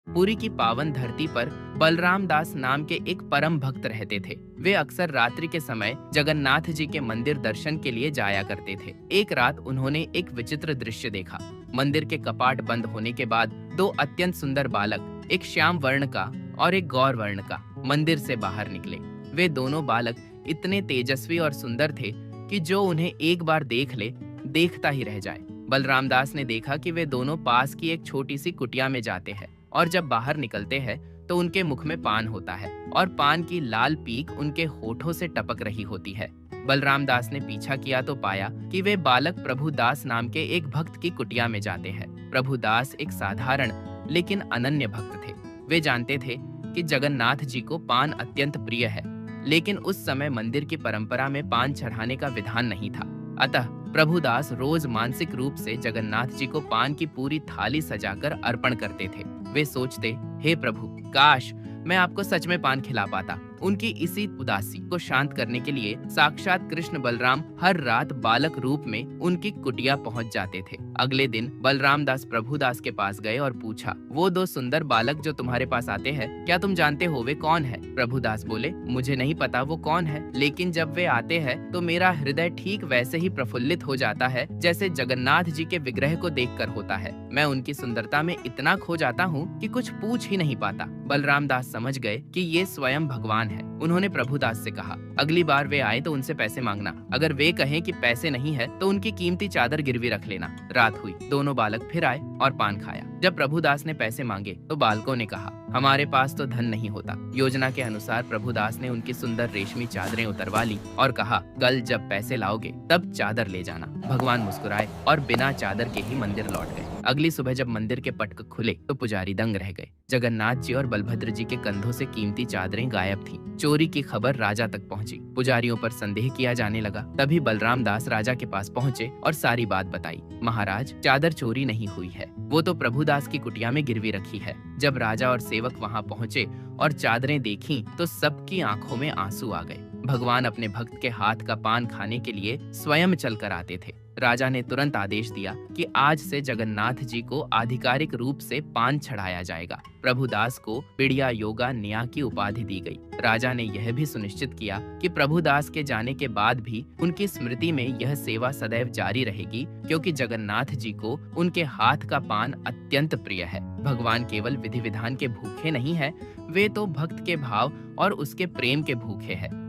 पुरी की पावन धरती पर बलराम दास नाम के एक परम भक्त रहते थे। वे अक्सर रात्रि के समय जगन्नाथ जी के मंदिर दर्शन के लिए जाया करते थे। एक रात उन्होंने एक विचित्र दृश्य देखा। मंदिर के कपाट बंद होने के बाद दो अत्यंत सुंदर बालक, एक श्याम वर्ण का और एक गौर वर्ण का, मंदिर से बाहर निकले। वे दोनों बालक इतने तेजस्वी और सुंदर थे कि जो उन्हें एक बार देख ले, देखता ही रह जाए। बलराम दास ने देखा कि वे दोनों पास की एक छोटी सी कुटिया में जाते हैं और जब बाहर निकलते हैं तो उनके मुख में पान होता है और पान की लाल पीक उनके होठों से टपक रही होती है। बलराम दास ने पीछा किया तो पाया कि वे बालक प्रभु दास नाम के एक भक्त की कुटिया में जाते हैं। प्रभु दास एक साधारण लेकिन अनन्य भक्त थे। वे जानते थे कि जगन्नाथ जी को पान अत्यंत प्रिय है, लेकिन उस समय मंदिर की परंपरा में पान चढ़ाने का विधान नहीं था। अतः प्रभु दास रोज मानसिक रूप से जगन्नाथ जी को पान की पूरी थाली सजाकर अर्पण करते थे। वे सोचते, हे प्रभु, काश मैं आपको सच में पान खिला पाता। उनकी इसी उदासी को शांत करने के लिए साक्षात कृष्ण बलराम हर रात बालक रूप में उनकी कुटिया पहुंच जाते थे। अगले दिन बलराम दास प्रभु दास के पास गए और पूछा, वो दो सुंदर बालक जो तुम्हारे पास आते हैं, क्या तुम जानते हो वे कौन है? प्रभु दास बोले, मुझे नहीं पता वो कौन है, लेकिन जब वे आते हैं तो मेरा हृदय ठीक वैसे ही प्रफुल्लित हो जाता है जैसे जगन्नाथ जी के विग्रह को देखकर होता है। मैं उनकी सुंदरता में इतना खो जाता हूँ कि कुछ पूछ ही नहीं पाता। बलराम दास समझ गए कि ये स्वयं भगवान है। उन्होंने प्रभुदास से कहा, अगली बार वे आए तो उनसे पैसे मांगना। अगर वे कहें कि पैसे नहीं है तो उनकी कीमती चादर गिरवी रख लेना। रात हुई, दोनों बालक फिर आए और पान खाया। जब प्रभुदास ने पैसे मांगे तो बालकों ने कहा, हमारे पास तो धन नहीं होता। योजना के अनुसार प्रभुदास ने उनकी सुंदर रेशमी चादरें उतरवा ली और कहा, कल जब पैसे लाओगे तब चादर ले जाना। भगवान मुस्कुराए और बिना चादर के ही मंदिर लौट गए। अगली सुबह जब मंदिर के पटक खुले तो पुजारी दंग रह गए। जगन्नाथ जी और बलभद्र जी के कंधों से कीमती चादरें गायब थीं। चोरी की खबर राजा तक पहुंची। पुजारियों पर संदेह किया जाने लगा। तभी बलराम दास राजा के पास पहुंचे और सारी बात बताई। महाराज, चादर चोरी नहीं हुई है, वो तो प्रभुदास की कुटिया में गिरवी रखी है। जब राजा और सेवक वहां पहुंचे और चादरें देखीं तो सबकी आंखों में आंसू आ गए। भगवान अपने भक्त के हाथ का पान खाने के लिए स्वयं चलकर आते थे। राजा ने तुरंत आदेश दिया कि आज से जगन्नाथ जी को आधिकारिक रूप से पान चढ़ाया जाएगा। प्रभुदास को पिड़िया योगा न्या की उपाधि दी गई। राजा ने यह भी सुनिश्चित किया कि प्रभुदास के जाने के बाद भी उनकी स्मृति में यह सेवा सदैव जारी रहेगी, क्योंकि जगन्नाथ जी को उनके हाथ का पान अत्यंत प्रिय है। भगवान केवल विधि विधान के भूखे नहीं है, वे तो भक्त के भाव और उसके प्रेम के भूखे हैं।